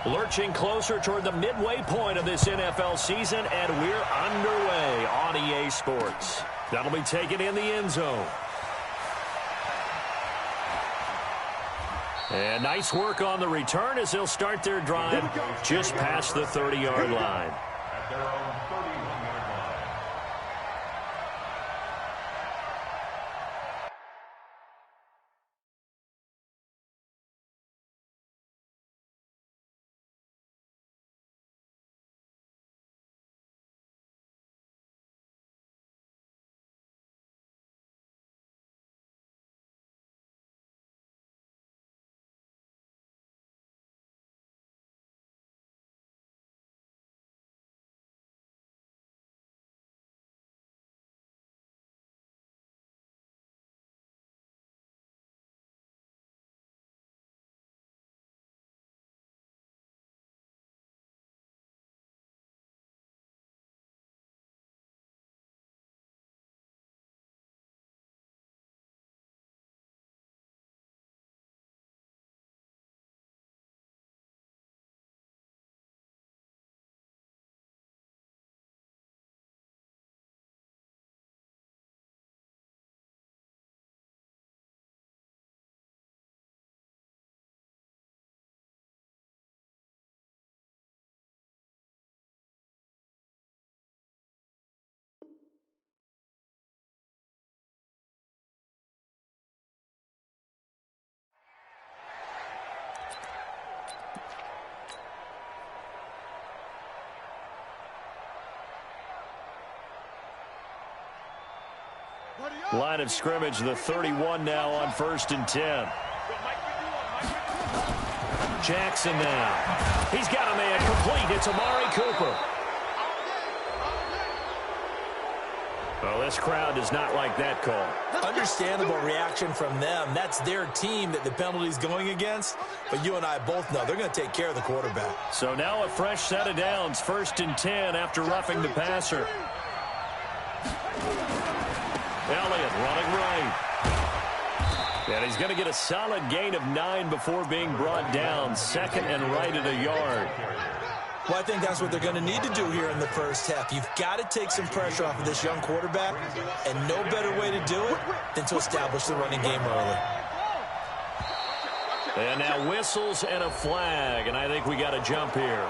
Lurching closer toward the midway point of this NFL season, and we're underway on EA Sports. That'll be taken in the end zone. And nice work on the return as they'll start their drive just past the 30-yard line. At their own 31-yard line. Line of scrimmage, the 31 now on 1st and 10. Jackson now. He's got a man complete. It's Amari Cooper. Well, this crowd does not like that call. Understandable reaction from them. That's their team that the penalty's going against. But you and I both know they're going to take care of the quarterback. So now a fresh set of downs. 1st and 10 after roughing the passer. Elliott running right. And he's going to get a solid gain of 9 before being brought down. 2nd and right at a yard. Well, I think that's what they're going to need to do here in the first half. You've got to take some pressure off of this young quarterback, and no better way to do it than to establish the running game early. And now whistles and a flag, and I think we got a jump here.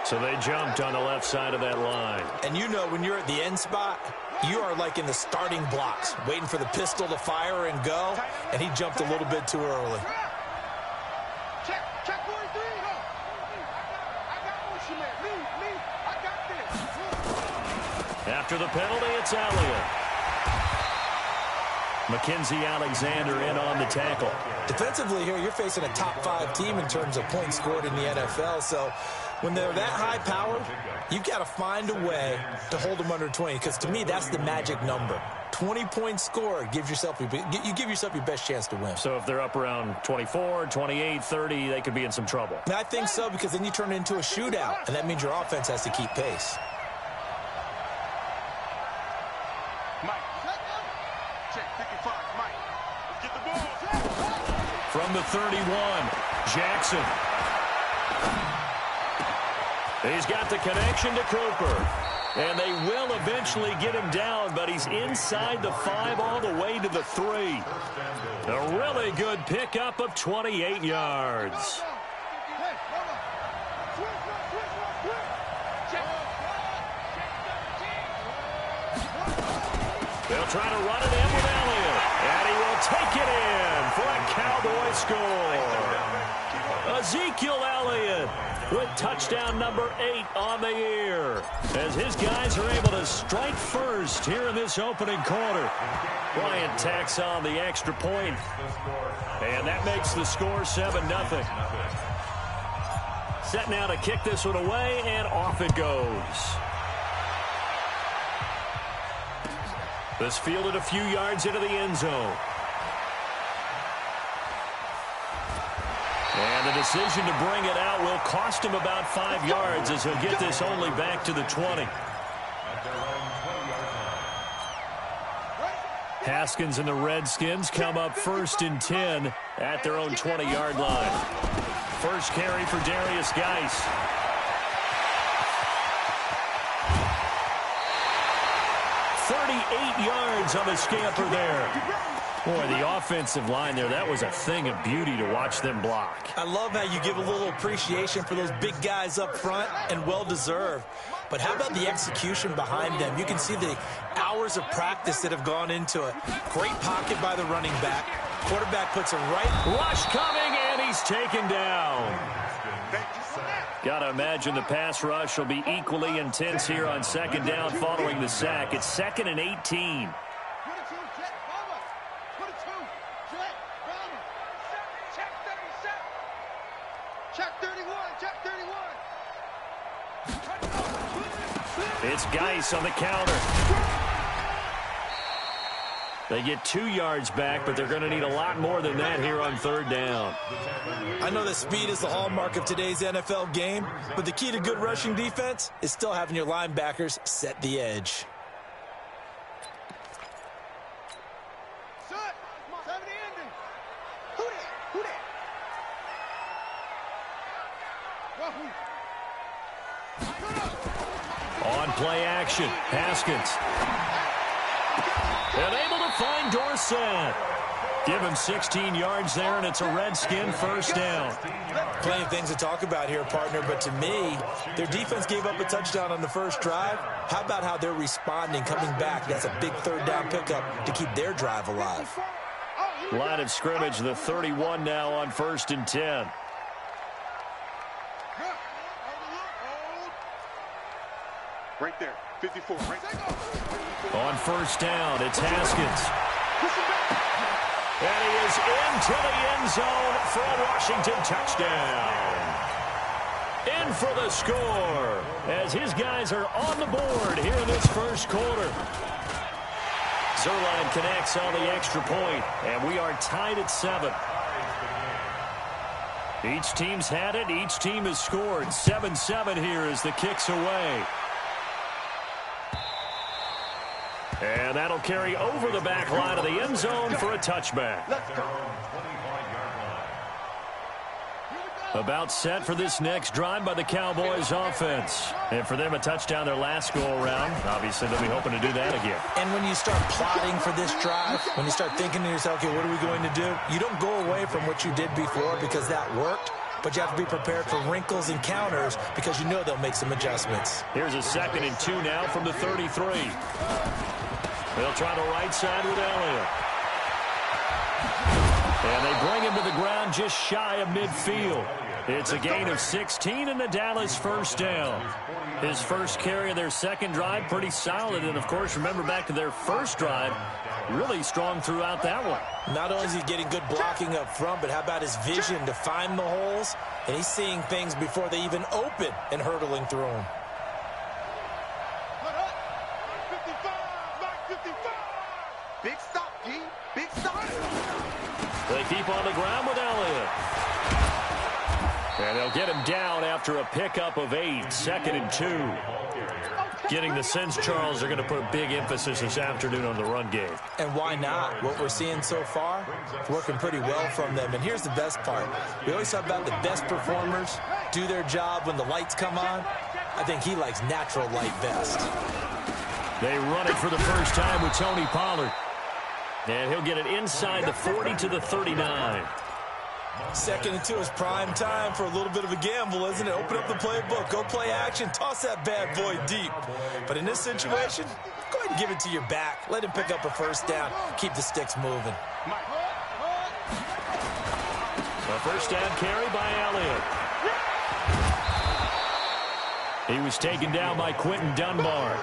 So they jumped on the left side of that line. And you know when you're at the end spot, you are like in the starting blocks, waiting for the pistol to fire and go, and he jumped a little bit too early. After the penalty, it's Elliott. Mackenzie Alexander in on the tackle. Defensively here, you're facing a top-5 team in terms of points scored in the NFL, so when they're that high powered, you've got to find a way to hold them under 20, because to me, that's the magic number. 20 points scored gives yourself you give yourself your best chance to win. So if they're up around 24, 28, 30, they could be in some trouble. And I think so, because then you turn it into a shootout, and that means your offense has to keep pace. From the 31, Jackson. He's got the connection to Cooper. And they will eventually get him down, but he's inside the 5 all the way to the 3. A really good pickup of 28 yards. They'll try to run it in with Elliott. And he will take it in for a Cowboy score. Ezekiel Elliott with touchdown number 8 on the year, as his guys are able to strike first here in this opening quarter. Bryant tacks on the extra point, and that makes the score 7-0. Set now to kick this one away, and off it goes. This fielded a few yards into the end zone. And the decision to bring it out will cost him about 5 yards, as he'll get this only back to the 20. Haskins and the Redskins come up 1st and 10 at their own 20-yard line. First carry for Darius Geis. "38 yards on the scamper there." Boy, the offensive line there, that was a thing of beauty to watch them block. I love how you give a little appreciation for those big guys up front, and well-deserved. But how about the execution behind them? You can see the hours of practice that have gone into it. Great pocket by the running back. Quarterback puts it right. Rush coming, and he's taken down. Got to imagine the pass rush will be equally intense here on second down following the sack. It's 2nd and 18. It's Geis on the counter. They get 2 yards back, but they're going to need a lot more than that here on third down. I know that speed is the hallmark of today's NFL game, but the key to good rushing defense is still having your linebackers set the edge. On play action, Haskins. And able to find Dorsett. Give him 16 yards there, and it's a Redskin first down. Plenty of things to talk about here, partner, but to me, their defense gave up a touchdown on the first drive. How about how they're responding, coming back? That's a big third down pickup to keep their drive alive. Line of scrimmage, the 31 now on 1st and 10. Right there, 54, right there. On first down, it's Haskins. And he is into the end zone for a Washington touchdown. In for the score as his guys are on the board here in this first quarter. Zuerlein connects on the extra point, and we are tied at 7. Each team's had it. Each team has scored. 7-7 here as the kick's away. And that'll carry over the back line of the end zone for a touchback. About set for this next drive by the Cowboys offense. And for them, a touchdown their last go-around. Obviously, they'll be hoping to do that again. And when you start plotting for this drive, when you start thinking to yourself, okay, what are we going to do? You don't go away from what you did before because that worked. But you have to be prepared for wrinkles and counters because you know they'll make some adjustments. Here's a 2nd and 2 now from the 33. They'll try the right side with Elliott. And they bring him to the ground just shy of midfield. It's a gain of 16 and the Dallas first down. His first carry of their second drive, pretty solid. And, of course, remember back to their first drive, really strong throughout that one. Not only is he getting good blocking up front, but how about his vision to find the holes? And he's seeing things before they even open and hurdling through them. Big stop, G. Big stop. They keep on the ground with Elliott. And they'll get him down after a pickup of 8, 2nd and 2. Getting the sense, Charles, they're going to put a big emphasis this afternoon on the run game. And why not? What we're seeing so far, it's working pretty well from them. And here's the best part. We always talk about the best performers do their job when the lights come on. I think he likes natural light best. They run it for the first time with Tony Pollard. And he'll get it inside the 40 to the 39. 2nd and 2 is prime time for a little bit of a gamble, isn't it? Open up the playbook, go play action, toss that bad boy deep. But in this situation, go ahead and give it to your back. Let him pick up a first down. Keep the sticks moving. A first down carry by Elliott. He was taken down by Quentin Dunbar.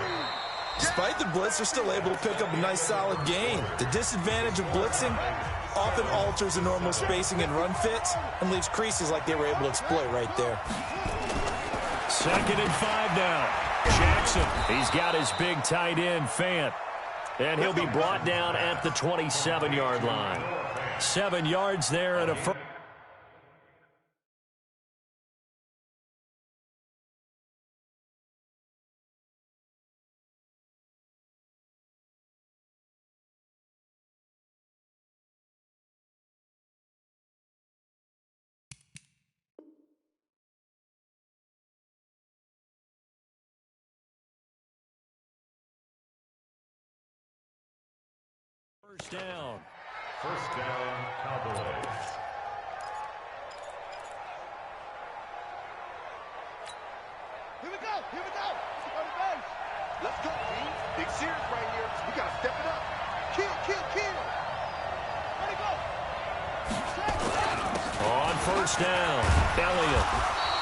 Despite the blitz, they're still able to pick up a nice solid gain. The disadvantage of blitzing often alters the normal spacing and run fits and leaves creases like they were able to exploit right there. 2nd and 5 now. Jackson, he's got his big tight end, Fant. And he'll be brought down at the 27-yard line. 7 yards there and a first. First down. First down, Cowboys. Here we go. Here we go. On the base. Let's go, team. Big series right here. We got to step it up. Kill, kill, kill. Where'd he go? On first down, Elliott.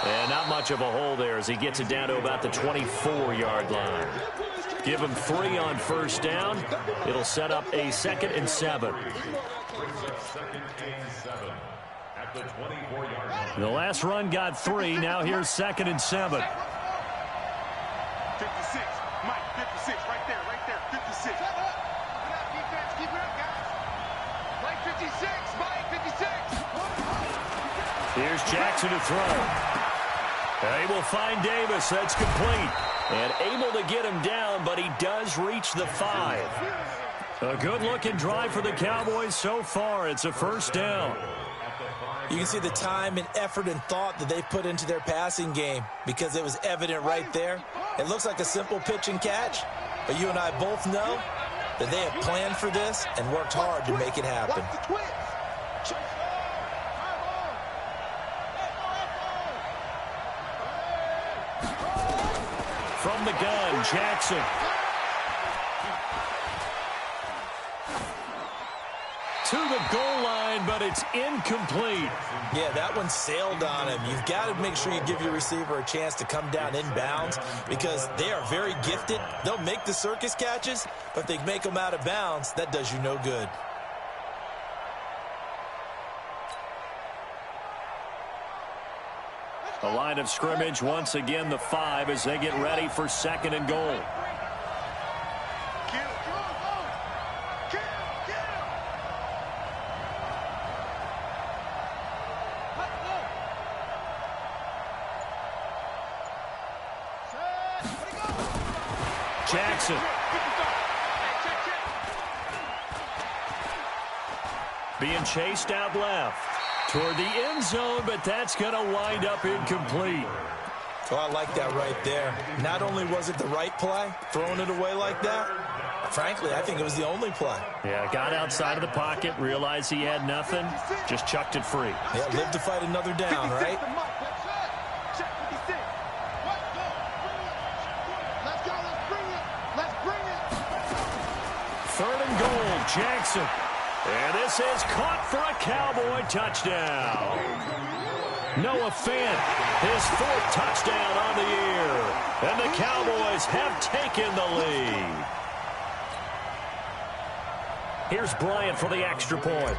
And not much of a hole there as he gets it down to about the 24-yard line. Give him 3 on first down. It'll set up a 2nd and 7. The last run got 3. Now here's 2nd and 7. 56. Mike, 56. Right there, 56. Keep it up, defense. Keep it up, guys. Mike, 56. Mike, 56. Here's Jackson to throw. They will find Davis. That's complete. And able to get him down, but he does reach the 5. A good-looking drive for the Cowboys so far. It's a first down. You can see the time and effort and thought that they put into their passing game because it was evident right there. It looks like a simple pitch and catch, but you and I both know that they have planned for this and worked hard to make it happen. From the gun, Jackson. To the goal line, but it's incomplete. Yeah, that one sailed on him. You've got to make sure you give your receiver a chance to come down inbounds because they are very gifted. They'll make the circus catches, but if they make them out of bounds, that does you no good. The line of scrimmage, once again, the 5 as they get ready for 2nd and goal. Jackson. Being chased out left toward the end zone, but that's going to wind up incomplete. Oh, I like that right there. Not only was it the right play, throwing it away like that, frankly, I think it was the only play. Yeah, got outside of the pocket, realized he had nothing, just chucked it free. Yeah, live to fight another down, right? Third and goal, Jackson. And this is caught for a Cowboy touchdown. Noah Fant, his 4th touchdown on the year. And the Cowboys have taken the lead. Here's Bryant for the extra point.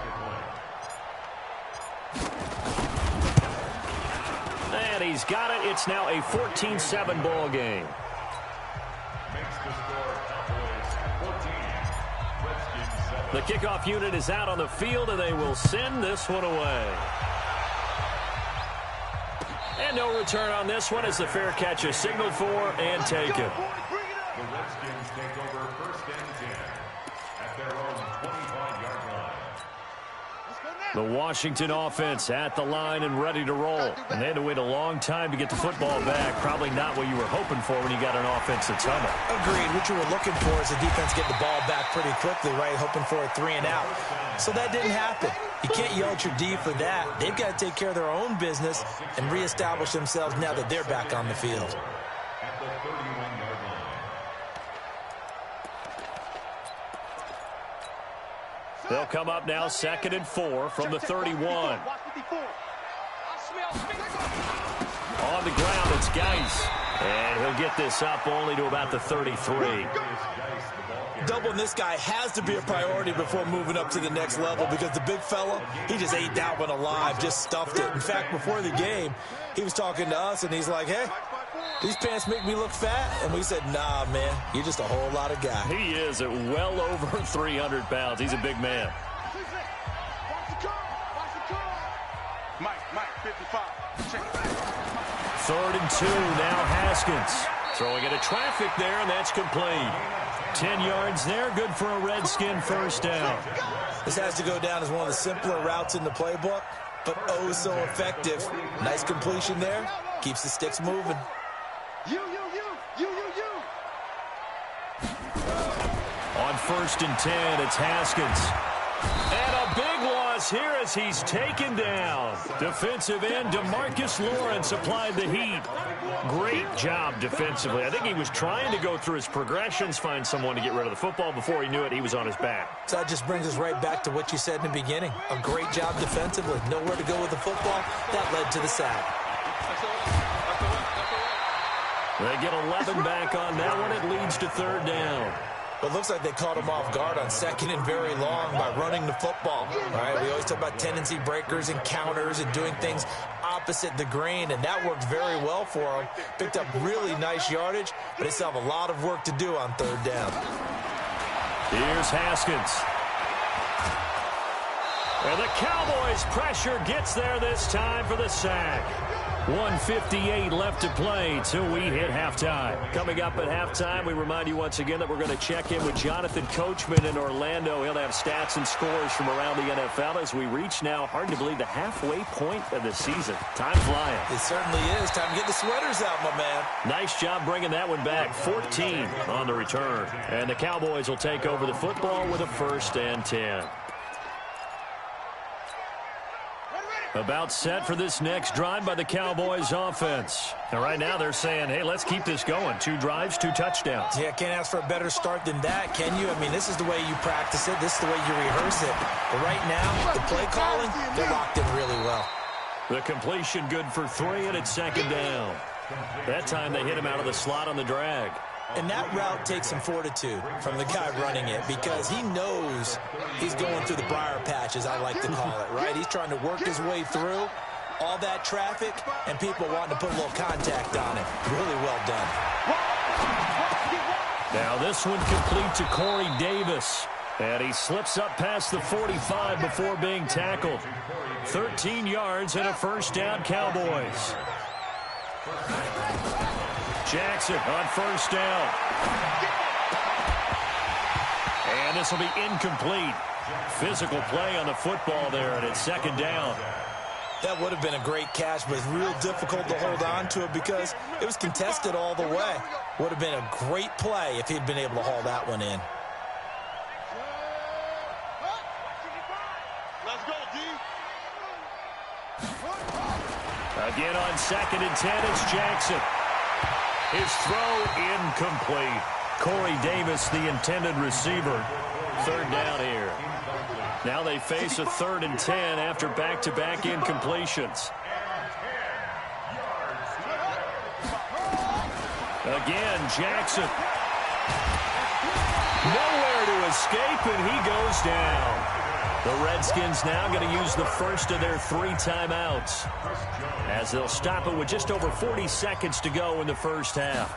And he's got it. It's now a 14-7 ball game. The kickoff unit is out on the field, and they will send this one away. And no return on this one as the fair catch is signaled for and taken. The Redskins take over 1st and 10 at their own 25-yard line. The Washington offense at the line and ready to roll. And they had to wait a long time to get the football back. Probably not what you were hoping for when you got an offense that's humming. Agreed. What you were looking for is the defense getting the ball back pretty quickly, right? Hoping for a 3 and out. So that didn't happen. You can't yell at your D for that. They've got to take care of their own business and reestablish themselves now that they're back on the field. At the 31-yard line. They'll come up now 2nd and 4 from the 31. On the ground, it's Geis. And he'll get this up only to about the 33. Doubling this guy has to be a priority before moving up to the next level because the big fella, he just ate that one alive, just stuffed it. In fact, before the game, he was talking to us, and he's like, hey, these pants make me look fat? And we said, nah, man, you're just a whole lot of guy. He is at well over 300 pounds. He's a big man. Mike, 55. 3rd and 2, now Haskins. Throwing into traffic there, and that's complete. 10 yards there, good for a Redskin first down. This has to go down as one of the simpler routes in the playbook, but oh so effective. Nice completion there, keeps the sticks moving. You. On first and 10. It's Haskins. And a big loss here as he's taken down. Defensive end DeMarcus Lawrence applied the heat. Great job defensively. I think he was trying to go through his progressions, find someone to get rid of the football. Before he knew it, he was on his back. So that just brings us right back to what you said in the beginning. A great job defensively. Nowhere to go with the football. That led to the sack. They get 11 back on that one. It leads to third down. But it looks like they caught him off guard on second and very long by running the football. All right, we always talk about tendency breakers and counters and doing things opposite the grain, and that worked very well for them. Picked up really nice yardage, but they still have a lot of work to do on third down. Here's Haskins. And the Cowboys' pressure gets there this time for the sack. 1:58 left to play till we hit halftime. Coming up at halftime, we remind you once again that we're going to check in with Jonathan Coachman in Orlando. He'll have stats and scores from around the NFL as we reach now, hard to believe, the halfway point of the season. Time flying. It certainly is. Time to get the sweaters out, my man. Nice job bringing that one back. 14 on the return. And the Cowboys will take over the football with a 1st and 10. About set for this next drive by the Cowboys offense. And right now they're saying, hey, let's keep this going. 2 drives, 2 touchdowns. Yeah, can't ask for a better start than that, can you? I mean, this is the way you practice it. This is the way you rehearse it. But right now, the play calling, they're locked in really well. The completion good for 3, and it's 2nd down. That time they hit him out of the slot on the drag. And that route takes some fortitude from the guy running it because he knows he's going through the briar patch, as I like to call it, right? He's trying to work his way through all that traffic and people wanting to put a little contact on it. Really well done. Now this one complete to Corey Davis. And he slips up past the 45 before being tackled. 13 yards and a 1st down, Cowboys. Jackson on 1st down. And this will be incomplete. Physical play on the football there, and it's 2nd down. That would have been a great catch, but it's real difficult to hold on to it because it was contested all the way. Would have been a great play if he'd been able to haul that one in. Let's go, D. Again on 2nd and 10, it's Jackson. His throw incomplete. Corey Davis, the intended receiver. 3rd down here. Now they face a 3rd and 10 after back-to-back incompletions. Again, Jackson. Nowhere to escape, and he goes down. The Redskins now going to use the first of their 3 timeouts as they'll stop it with just over 40 seconds to go in the first half.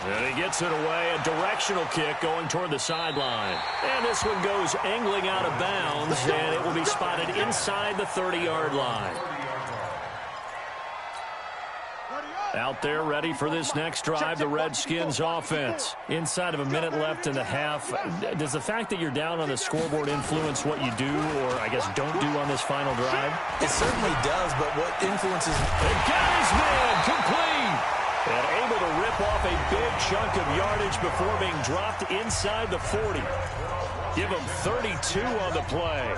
And he gets it away, a directional kick going toward the sideline. And this one goes angling out of bounds, and it will be spotted inside the 30-yard line. Out there ready for this next drive, the Redskins offense. Inside of a minute left in the half. Does the fact that you're down on the scoreboard influence what you do, or I guess don't do on this final drive? It certainly does, but what influences... They got his man complete! And able to rip off a big chunk of yardage before being dropped inside the 40. Give him 32 on the play.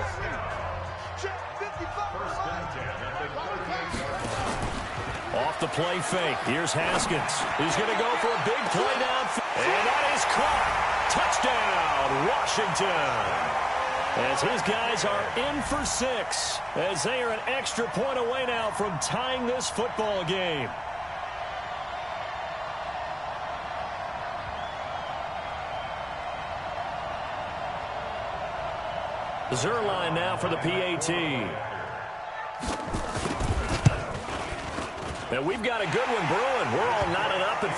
Off the play fake. Here's Haskins. He's going to go for a big play downfield. And that is caught. Touchdown, Washington. As his guys are in for 6. As they are an extra point away now from tying this football game. Zerline now for the PAT. And we've got a good one brewing. We're all knotted up at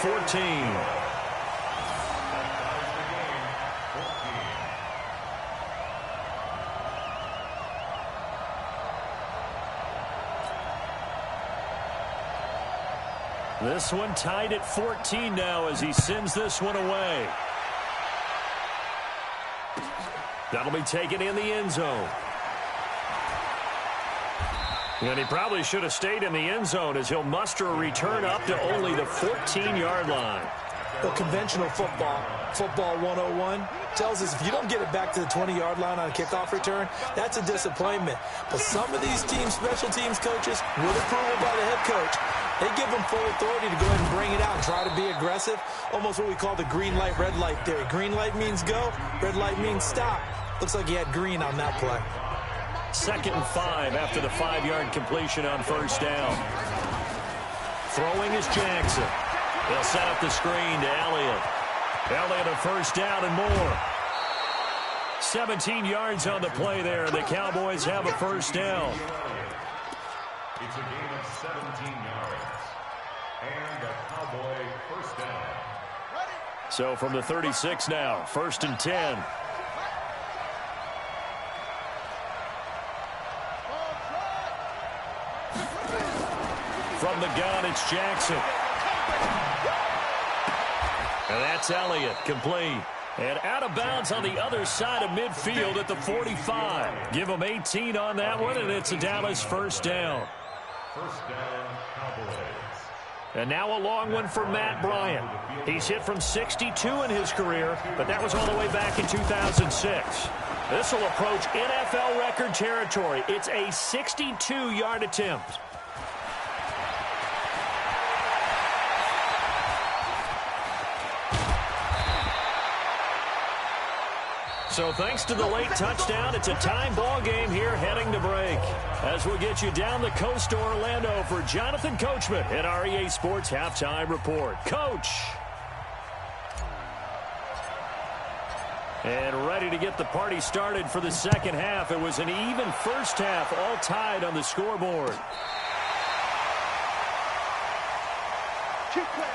14. This one tied at 14 now as he sends this one away. That'll be taken in the end zone. And he probably should have stayed in the end zone as he'll muster a return up to only the 14-yard line. Well, conventional football 101, tells us if you don't get it back to the 20-yard line on a kickoff return, that's a disappointment. But some of these teams, special teams coaches, with approval by the head coach, they give them full authority to go ahead and bring it out and try to be aggressive, almost what we call the green light, red light theory. Green light means go, red light means stop. Looks like he had green on that play. 2nd and 5 after the 5-yard completion on first down. Throwing is Jackson. They'll set up the screen to Elliott. Elliott a first down and more. 17 yards on the play there. The Cowboys have a first down. It's a gain of 17 yards. And a Cowboy first down. So from the 36 now, 1st and 10. From the gun, it's Jackson. And that's Elliott, complete. And out of bounds on the other side of midfield at the 45. Give them 18 on that one, and it's a Dallas first down. First down, Cowboys. And now a long one for Matt Bryant. He's hit from 62 in his career, but that was all the way back in 2006. This will approach NFL record territory. It's a 62-yard attempt. So thanks to the late touchdown, it's a time ball game here heading to break. As we'll get you down the coast to Orlando for Jonathan Coachman at our EA Sports Halftime Report. Coach! And ready to get the party started for the second half. It was an even first half, all tied on the scoreboard. Keep playing.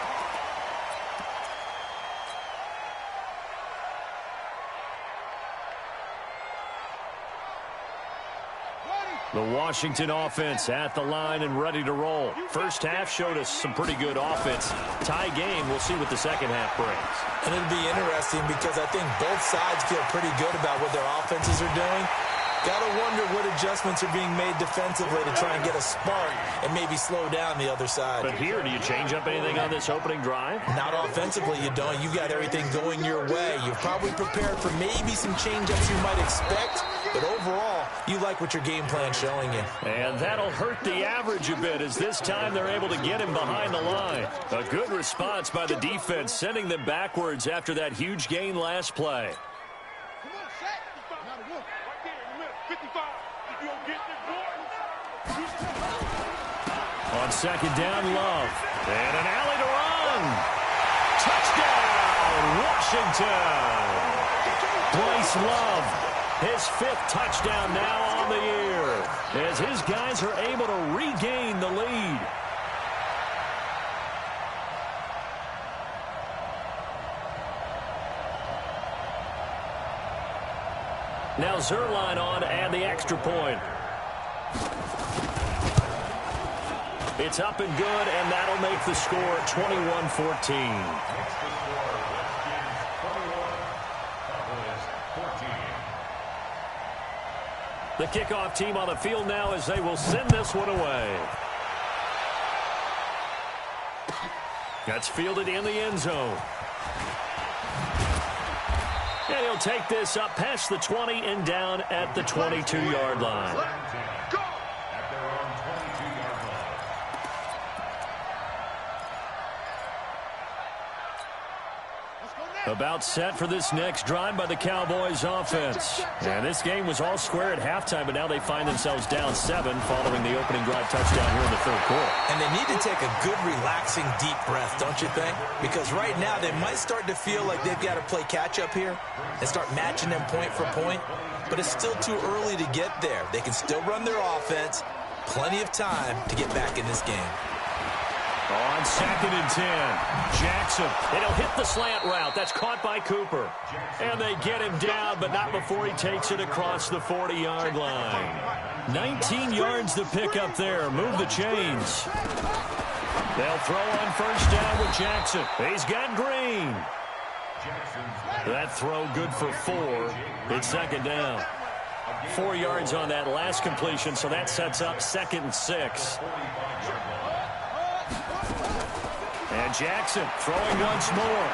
The Washington offense at the line and ready to roll. First half showed us some pretty good offense. Tie game, we'll see what the second half brings. And it'll be interesting because I think both sides feel pretty good about what their offenses are doing. Got to wonder what adjustments are being made defensively to try and get a spark and maybe slow down the other side. But here, do you change up anything on this opening drive? Not offensively, you don't. You got everything going your way. You're probably prepared for maybe some change-ups you might expect, but overall, you like what your game plan's showing you. And that'll hurt the average a bit as this time they're able to get him behind the line. A good response by the defense, sending them backwards after that huge gain last play. Come on, set. Now to go. Right there in the middle. 55. If you don't get this boy. On second down, Love. And an alley to run. Touchdown, Washington. Bryce Love, his 5th touchdown now on the year, as his guys are able to regain the lead. Now Zerline on to add the extra point. It's up and good, and that'll make the score 21-14. The kickoff team on the field now as they will send this one away. That's fielded in the end zone. And he'll take this up past the 20 and down at the 22-yard line. About set for this next drive by the Cowboys offense. And this game was all square at halftime, but now they find themselves down 7 following the opening drive touchdown here in the 3rd quarter. And they need to take a good, relaxing, deep breath, don't you think? Because right now they might start to feel like they've got to play catch-up here and start matching them point for point. But it's still too early to get there. They can still run their offense. Plenty of time to get back in this game. On 2nd and 10, Jackson. And he'll hit the slant route. That's caught by Cooper. And they get him down, but not before he takes it across the 40-yard line. 19 yards to pick up there. Move the chains. They'll throw on first down with Jackson. He's got Green. That throw good for 4. It's 2nd down. 4 yards on that last completion, so that sets up 2nd and 6. And Jackson throwing once more.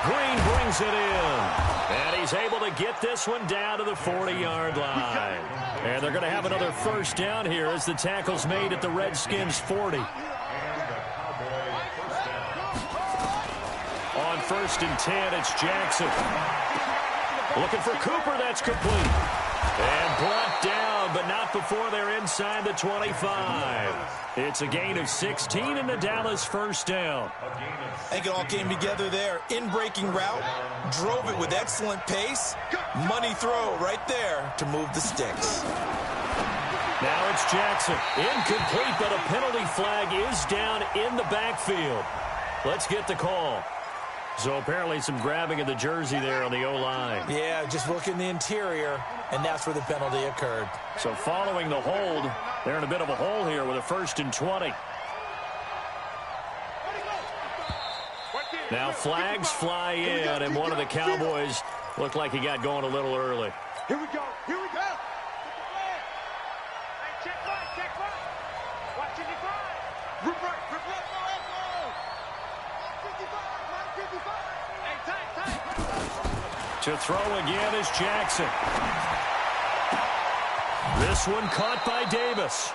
Green brings it in. And he's able to get this one down to the 40-yard line. And they're going to have another first down here as the tackle's made at the Redskins' 40. On 1st and 10, it's Jackson. Looking for Cooper, that's complete. And brought down, but not before they're inside the 25. It's a gain of 16 and the Dallas first down. I think it all came together there. In-breaking route, drove it with excellent pace. Money throw right there to move the sticks. Now it's Jackson. Incomplete, but a penalty flag is down in the backfield. Let's get the call. So apparently some grabbing of the jersey there on the O-line. Yeah, just look in the interior, and that's where the penalty occurred. So following the hold, they're in a bit of a hole here with a 1st and 20. Now flags fly in, and one of the Cowboys looked like he got going a little early. Here we go. Here we go. Check right. Watch it, right. Rip right. 55. Hey, tight. To throw again is Jackson. This one caught by Davis.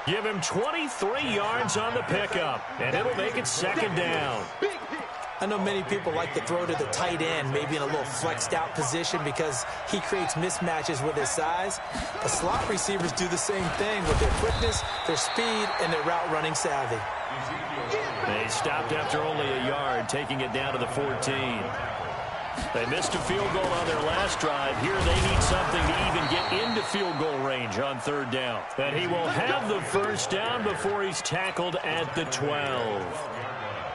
Give him 23 yards on the pickup, and it'll make it 2nd down. I know many people like to throw to the tight end, maybe in a little flexed out position because he creates mismatches with his size. The slot receivers do the same thing with their quickness, their speed, and their route running savvy. They stopped after only a yard, taking it down to the 14. They missed a field goal on their last drive. Here they need something to even get into field goal range on 3rd down. And he will have the first down before he's tackled at the 12.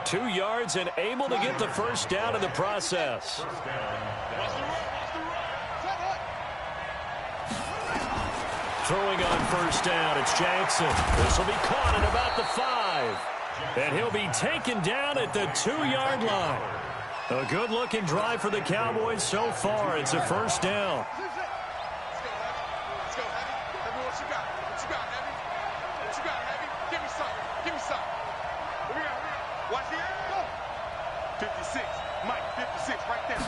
2 yards and able to get the first down in the process. Throwing on 1st down, it's Jackson. This will be caught at about the 5. And he'll be taken down at the 2-yard line. A good-looking drive for the Cowboys so far. It's a 1st down. Let's go, Heavy. Heavy, what you got? Heavy? What you got, Heavy? Give me some. Here we go. Watch the air. 56. Mike, 56. Right there.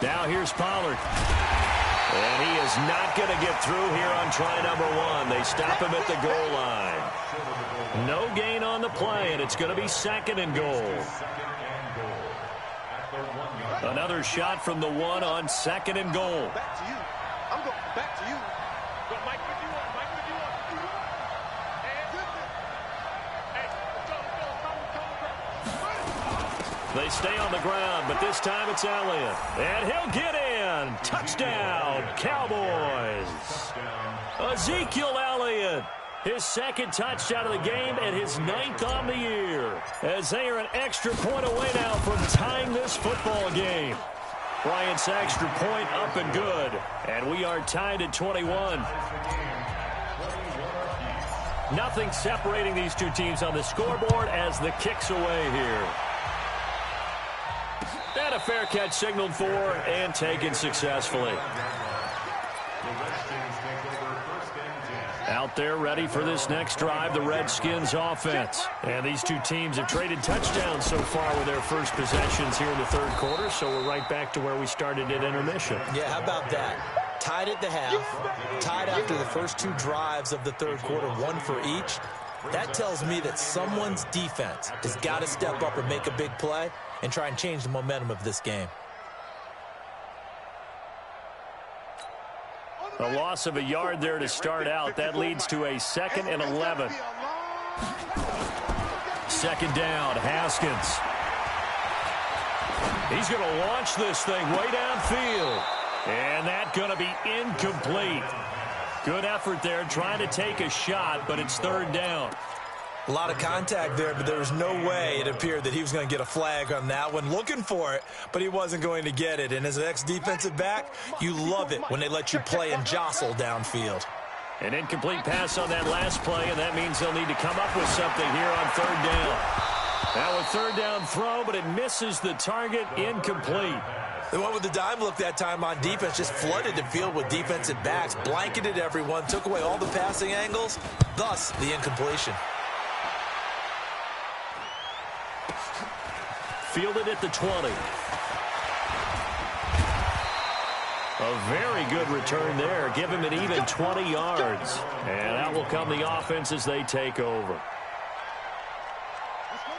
Now here's Pollard. And he is not going to get through here on try number 1. They stop him at the goal line. No gain on the play, and it's going to be 2nd and goal. Another shot from the 1 on 2nd and goal. Back to you. I'm going back to you. Go, Mike, what you want? Hey, They stay on the ground, but this time it's Elliott. And he'll get in. Touchdown, Cowboys. Ezekiel Elliott. His 2nd touchdown of the game and his 9th on the year. As they are an extra point away now from tying this football game. Bryant's extra point up and good. And we are tied at 21. Nothing separating these two teams on the scoreboard as the kick's away here. And a fair catch signaled for and taken successfully. Out there ready for this next drive, the Redskins offense. And these two teams have traded touchdowns so far with their first possessions here in the 3rd quarter, so we're right back to where we started at intermission. Yeah, how about that? Tied at the half, tied after the first 2 drives of the 3rd quarter, 1 for each. That tells me that someone's defense has got to step up and make a big play and try and change the momentum of this game. A loss of a yard there to start out. That leads to a 2nd and 11. 2nd down, Haskins. He's going to launch this thing way downfield. And that's going to be incomplete. Good effort there trying to take a shot, but it's 3rd down. A lot of contact there, but there was no way it appeared that he was going to get a flag on that one. Looking for it, but he wasn't going to get it. And as an ex-defensive back, you love it when they let you play and jostle downfield. An incomplete pass on that last play, and that means they'll need to come up with something here on 3rd down. Now a 3rd down throw, but it misses the target, incomplete. They went with the dime look that time on defense, just flooded the field with defensive backs, blanketed everyone, took away all the passing angles, thus the incompletion. fielded at the 20. A very good return there. Give him an even 20 yards. And out will come the offense as they take over.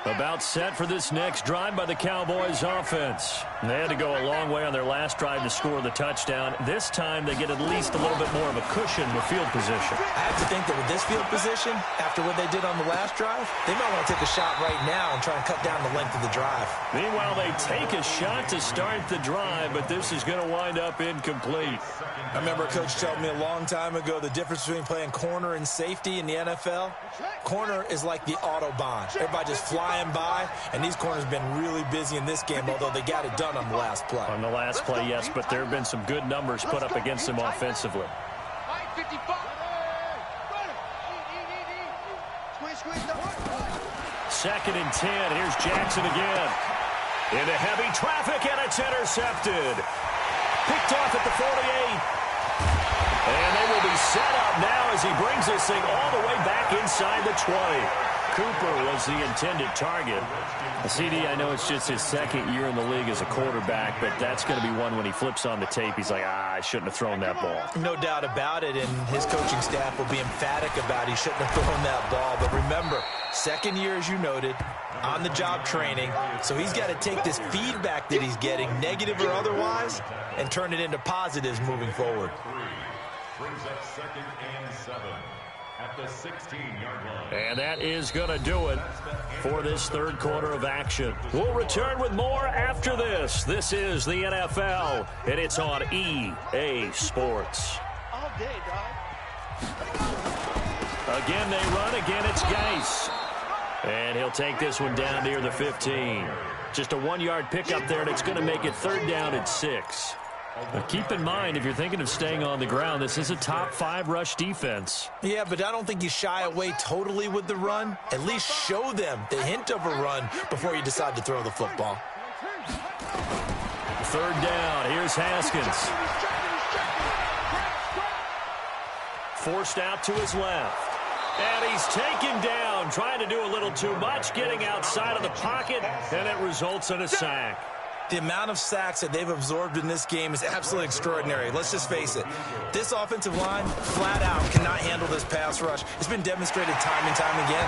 About set for this next drive by the Cowboys offense. They had to go a long way on their last drive to score the touchdown. This time they get at least a little bit more of a cushion with field position. I have to think that with this field position, after what they did on the last drive, they might want to take a shot right now and try and cut down the length of the drive. Meanwhile, they take a shot to start the drive, but this is going to wind up incomplete. I remember a coach told me a long time ago the difference between playing corner and safety in the NFL. Corner is like the Autobahn. Everybody just flying by, and these corners have been really busy in this game, although they got it done on the last play. On the last play, yes, but there have been some good numbers put up against them offensively. Second and 10. Here's Jackson again. Into heavy traffic, and it's intercepted. Picked off at the 48. And they will be set up now as he brings this thing all the way back inside the 20. Cooper was the intended target. CD, I know it's just his second year in the league as a quarterback, but that's going to be one when he flips on the tape. He's like, I shouldn't have thrown that ball. No doubt about it, and his coaching staff will be emphatic about he shouldn't have thrown that ball. But remember, second year, as you noted, on-the-job training, so he's got to take this feedback that he's getting, negative or otherwise, and turn it into positives moving forward. Brings up 2nd and 7 at the 16-yard line. And that is going to do it for this third quarter of action. We'll return with more after this. This is the NFL, and it's on EA Sports. All day, dog. Again, they run. Again, it's Geis. And he'll take this one down near the 15. Just a 1-yard pickup there, and it's going to make it 3rd down and 6. Now keep in mind, if you're thinking of staying on the ground, this is a top 5 rush defense. Yeah, but I don't think you shy away totally with the run. At least show them the hint of a run before you decide to throw the football. 3rd down. Here's Haskins. Forced out to his left. And he's taken down, trying to do a little too much, getting outside of the pocket, and it results in a sack. The amount of sacks that they've absorbed in this game is absolutely extraordinary. Let's just face it. This offensive line, flat out, cannot handle this pass rush. It's been demonstrated time and time again.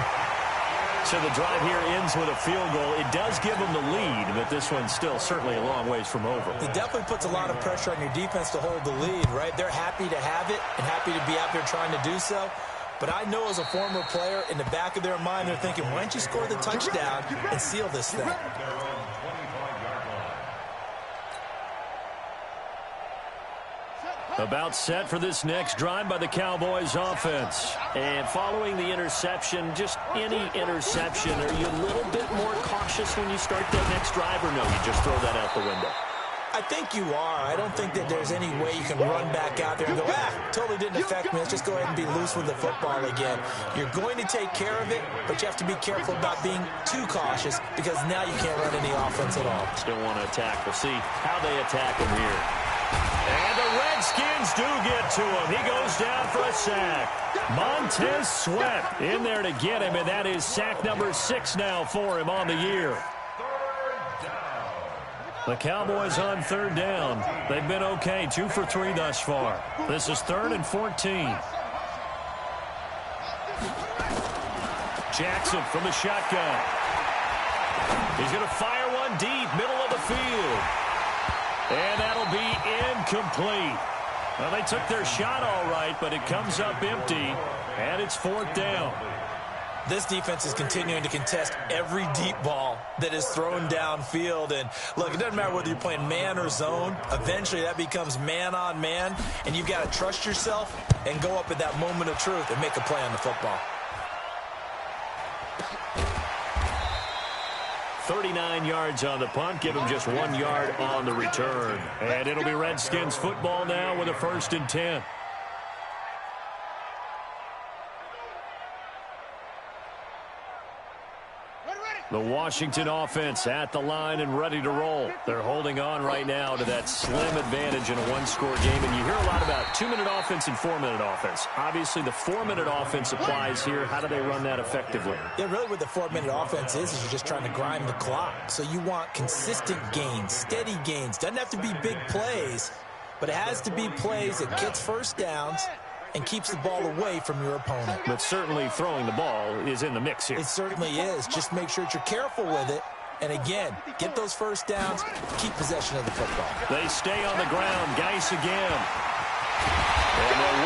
So the drive here ends with a field goal. It does give them the lead, but this one's still certainly a long ways from over. It definitely puts a lot of pressure on your defense to hold the lead, right? They're happy to have it and happy to be out there trying to do so. But I know as a former player, in the back of their mind, they're thinking, why don't you score the touchdown and seal this thing? About set for this next drive by the Cowboys offense. And following the interception, just any interception, are you a little bit more cautious when you start that next drive, or no, you just throw that out the window? I think you are. I don't think that there's any way you can run back out there and go, totally didn't affect me. Let's just go ahead and be loose with the football again. You're going to take care of it, but you have to be careful about being too cautious because now you can't run any offense at all. Still want to attack. We'll see how they attack him here. And the Redskins do get to him. He goes down for a sack. Montez Sweat in there to get him, and that is sack number 6 now for him on the year. The Cowboys on 3rd down. They've been okay, 2 for 3 thus far. This is 3rd and 14. Jackson from the shotgun. He's going to fire one deep, middle of the field. And that'll be incomplete. Well, they took their shot all right, but it comes up empty, and it's 4th down. This defense is continuing to contest every deep ball that is thrown downfield. And, look, it doesn't matter whether you're playing man or zone. Eventually, that becomes man-on-man, and you've got to trust yourself and go up at that moment of truth and make a play on the football. 39 yards on the punt. Give him just 1 yard on the return. And it'll be Redskins football now with a 1st and 10. Ready, ready. The Washington offense at the line and ready to roll. They're holding on right now to that slim advantage in a one-score game. And you hear a lot about 2-minute offense and 4-minute offense. Obviously, the 4-minute offense applies here. How do they run that effectively? Yeah, really what the 4-minute offense is you're just trying to grind the clock. So you want consistent gains, steady gains. Doesn't have to be big plays, but it has to be plays that gets first downs and keeps the ball away from your opponent. But certainly throwing the ball is in the mix here. It certainly is. Just make sure that you're careful with it. And again, get those first downs, keep possession of the football. They stay on the ground. Geis again. And they'll